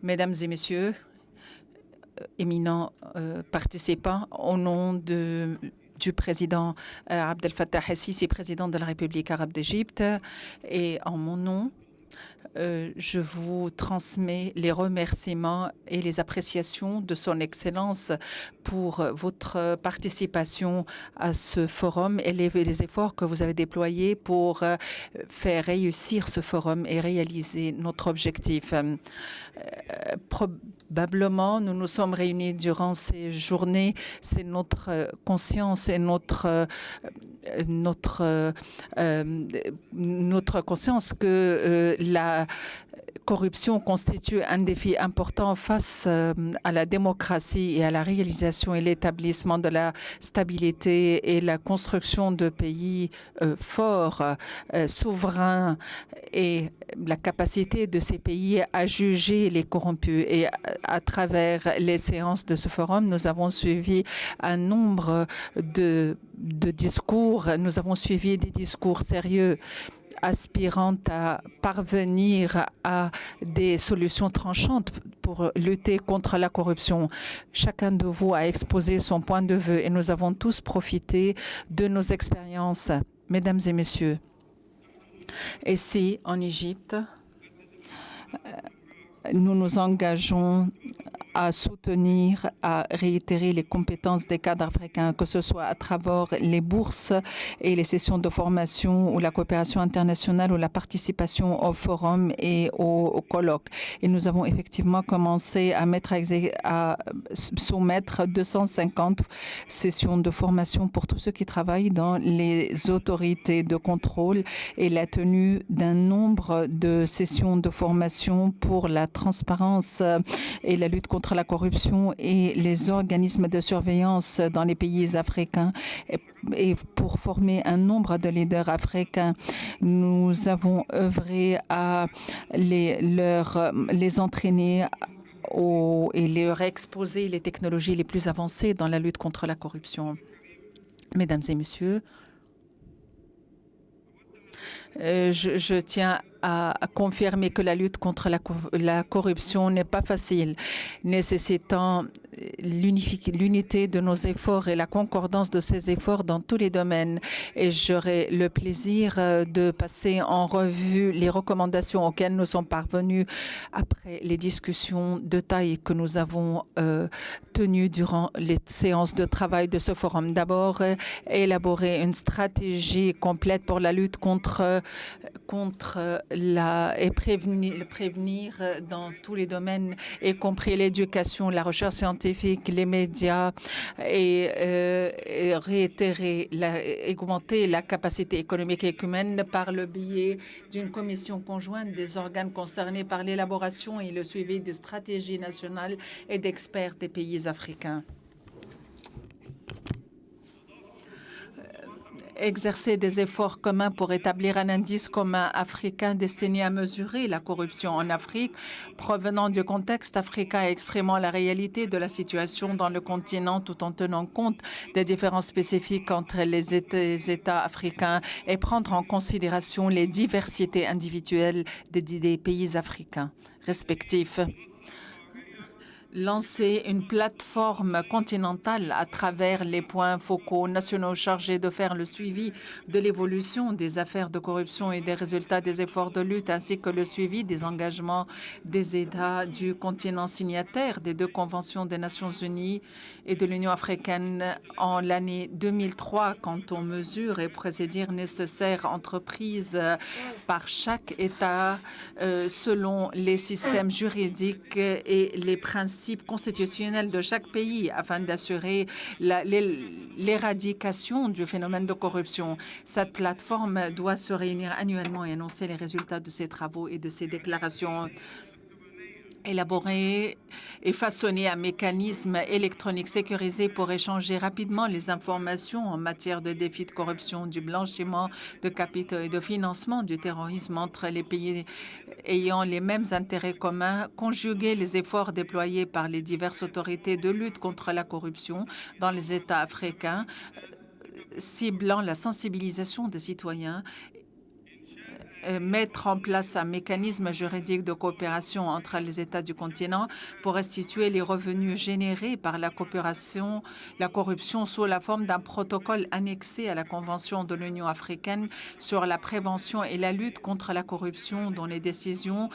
Mesdames et Messieurs, éminents participants, au nom du président Abdel Fattah el-Sisi, président de la République arabe d'Égypte, et en mon nom, je vous transmets les remerciements et les appréciations de Son Excellence pour votre participation à ce forum et les efforts que vous avez déployés pour faire réussir ce forum et réaliser notre objectif. Probablement, nous nous sommes réunis durant ces journées. C'est notre conscience et notre conscience que la corruption constitue un défi important face à la démocratie et à la réalisation et l'établissement de la stabilité et la construction de pays forts, souverains, et la capacité de ces pays à juger les corrompus. Et à travers les séances de ce forum, nous avons suivi un nombre de discours. Nous avons suivi des discours sérieux aspirant à parvenir à des solutions tranchantes pour lutter contre la corruption. Chacun de vous a exposé son point de vue et nous avons tous profité de nos expériences. Mesdames et messieurs, ici en Égypte, nous nous engageons à soutenir, à réitérer les compétences des cadres africains, que ce soit à travers les bourses et les sessions de formation ou la coopération internationale ou la participation au forum et au colloque. Et nous avons effectivement commencé à soumettre 250 sessions de formation pour tous ceux qui travaillent dans les autorités de contrôle et la tenue d'un nombre de sessions de formation pour la transparence et la lutte contre la corruption et les organismes de surveillance dans les pays africains et pour former un nombre de leaders africains. Nous avons œuvré à les entraîner et leur exposer les technologies les plus avancées dans la lutte contre la corruption. Mesdames et messieurs, je tiens à confirmer que la lutte contre la corruption n'est pas facile, nécessitant l'unité de nos efforts et la concordance de ces efforts dans tous les domaines. Et j'aurai le plaisir de passer en revue les recommandations auxquelles nous sommes parvenus après les discussions de taille que nous avons tenues durant les séances de travail de ce forum. D'abord, élaborer une stratégie complète pour la lutte et prévenir dans tous les domaines, y compris l'éducation, la recherche scientifique, les médias, et réitérer, augmenter la capacité économique et humaine par le biais d'une commission conjointe des organes concernés par l'élaboration et le suivi des stratégies nationales et d'experts des pays africains. Exercer des efforts communs pour établir un indice commun africain destiné à mesurer la corruption en Afrique, provenant du contexte africain et exprimant la réalité de la situation dans le continent tout en tenant compte des différences spécifiques entre les États africains et prendre en considération les diversités individuelles des pays africains respectifs. Lancer une plateforme continentale à travers les points focaux nationaux chargés de faire le suivi de l'évolution des affaires de corruption et des résultats des efforts de lutte, ainsi que le suivi des engagements des États du continent signataire des deux conventions des Nations Unies et de l'Union africaine en l'année 2003 quant aux mesures et procédures nécessaires entreprises par chaque État selon les systèmes juridiques et les principes constitutionnels de chaque pays afin d'assurer l'éradication du phénomène de corruption. Cette plateforme doit se réunir annuellement et annoncer les résultats de ses travaux et de ses déclarations. Élaborer et façonner un mécanisme électronique sécurisé pour échanger rapidement les informations en matière de défis de corruption, du blanchiment de capitaux et de financement du terrorisme entre les pays ayant les mêmes intérêts communs, conjuguer les efforts déployés par les diverses autorités de lutte contre la corruption dans les États africains, ciblant la sensibilisation des citoyens mettre en place un mécanisme juridique de coopération entre les États du continent pour restituer les revenus générés par la corruption sous la forme d'un protocole annexé à la Convention de l'Union africaine sur la prévention et la lutte contre la corruption, dont les décisions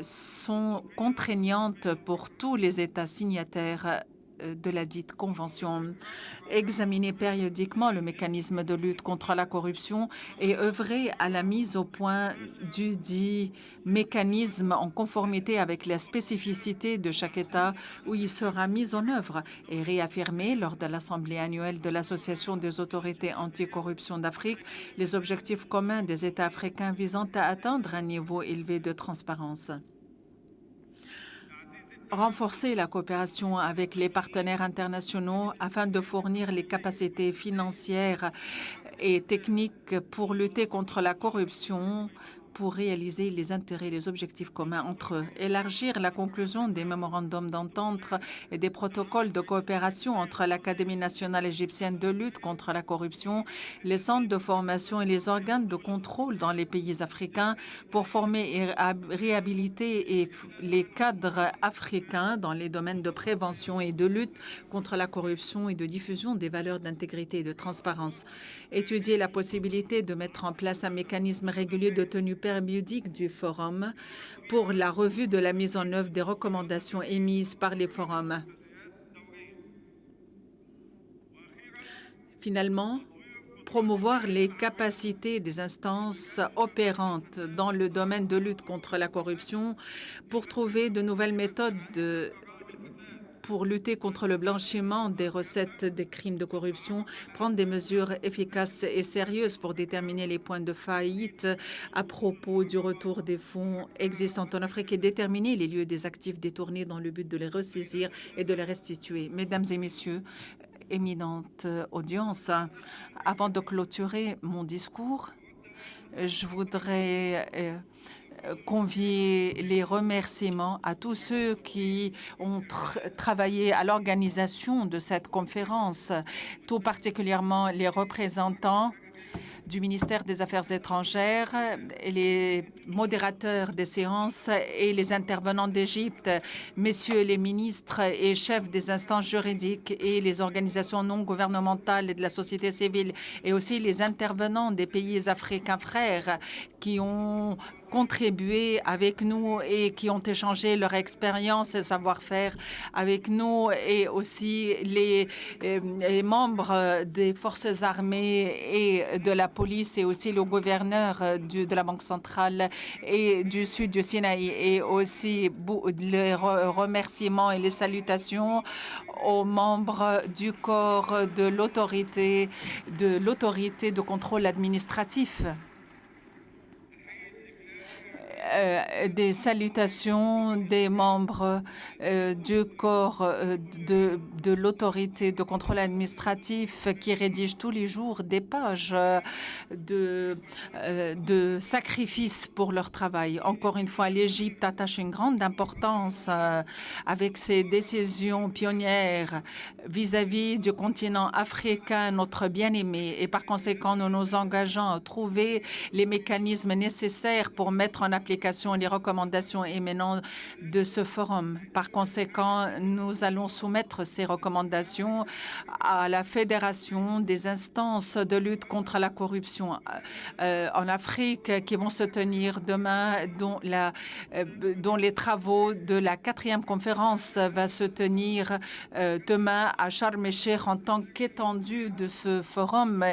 sont contraignantes pour tous les États signataires de la dite convention. Examiner périodiquement le mécanisme de lutte contre la corruption et œuvrer à la mise au point du dit mécanisme en conformité avec la spécificité de chaque État où il sera mis en œuvre, et réaffirmer lors de l'Assemblée annuelle de l'Association des autorités anticorruption d'Afrique les objectifs communs des États africains visant à atteindre un niveau élevé de transparence. Renforcer la coopération avec les partenaires internationaux afin de fournir les capacités financières et techniques pour lutter contre la corruption, pour réaliser les intérêts et les objectifs communs entre eux. Élargir la conclusion des mémorandums d'entente et des protocoles de coopération entre l'Académie nationale égyptienne de lutte contre la corruption, les centres de formation et les organes de contrôle dans les pays africains pour former et réhabiliter les cadres africains dans les domaines de prévention et de lutte contre la corruption et de diffusion des valeurs d'intégrité et de transparence. Étudier la possibilité de mettre en place un mécanisme régulier de tenue périodique du forum pour la revue de la mise en œuvre des recommandations émises par les forums. Finalement, promouvoir les capacités des instances opérantes dans le domaine de lutte contre la corruption pour trouver de nouvelles méthodes pour lutter contre le blanchiment des recettes des crimes de corruption, prendre des mesures efficaces et sérieuses pour déterminer les points de faillite à propos du retour des fonds existants en Afrique et déterminer les lieux des actifs détournés dans le but de les ressaisir et de les restituer. Mesdames et messieurs, éminente audience, avant de clôturer mon discours, je voudrais convier les remerciements à tous ceux qui ont travaillé à l'organisation de cette conférence, tout particulièrement les représentants du ministère des Affaires étrangères, et les modérateurs des séances et les intervenants d'Égypte, messieurs les ministres et chefs des instances juridiques et les organisations non gouvernementales et de la société civile, et aussi les intervenants des pays africains frères qui ont contribué avec nous et qui ont échangé leur expérience et savoir-faire avec nous, et aussi les membres des forces armées et de la police, et aussi le gouverneur de la Banque centrale et du sud du Sinaï, et aussi les remerciements et les salutations aux membres du corps de l'autorité de contrôle administratif. Des salutations des membres du corps de l'autorité de contrôle administratif qui rédigent tous les jours des pages de sacrifice pour leur travail. Encore une fois, l'Égypte attache une grande importance avec ses décisions pionnières vis-à-vis du continent africain, notre bien-aimé, et par conséquent, nous nous engageons à trouver les mécanismes nécessaires pour mettre en application les recommandations émanant de ce forum. Par conséquent, nous allons soumettre ces recommandations à la Fédération des instances de lutte contre la corruption en Afrique qui vont se tenir demain, dont les travaux de la 4e conférence va se tenir demain à Sharm el-Sheikh en tant qu'étendue de ce forum,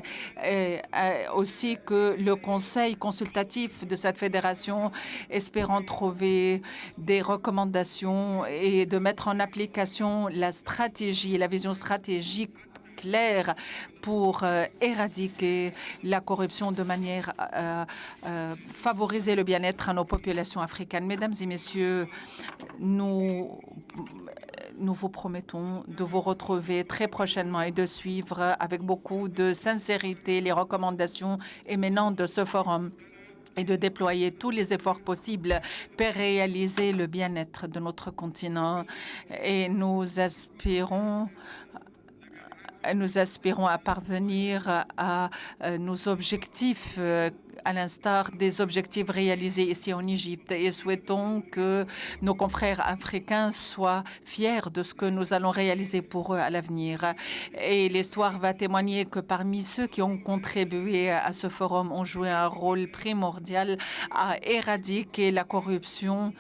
aussi que le conseil consultatif de cette fédération, espérant trouver des recommandations et de mettre en application la stratégie, la vision stratégique claire pour éradiquer la corruption de manière à favoriser le bien-être à nos populations africaines. Mesdames et messieurs, nous vous promettons de vous retrouver très prochainement et de suivre avec beaucoup de sincérité les recommandations émanant de ce forum, et de déployer tous les efforts possibles pour réaliser le bien-être de notre continent. Et nous aspirons à parvenir à nos objectifs à l'instar des objectifs réalisés ici en Égypte, et souhaitons que nos confrères africains soient fiers de ce que nous allons réaliser pour eux à l'avenir. Et l'histoire va témoigner que parmi ceux qui ont contribué à ce forum ont joué un rôle primordial à éradiquer la corruption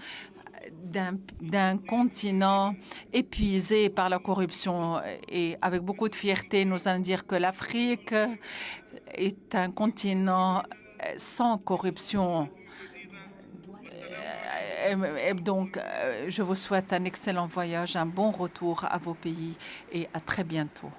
d'un continent épuisé par la corruption. Et avec beaucoup de fierté, nous allons dire que l'Afrique est un continent sans corruption. Et donc, je vous souhaite un excellent voyage, un bon retour à vos pays et à très bientôt.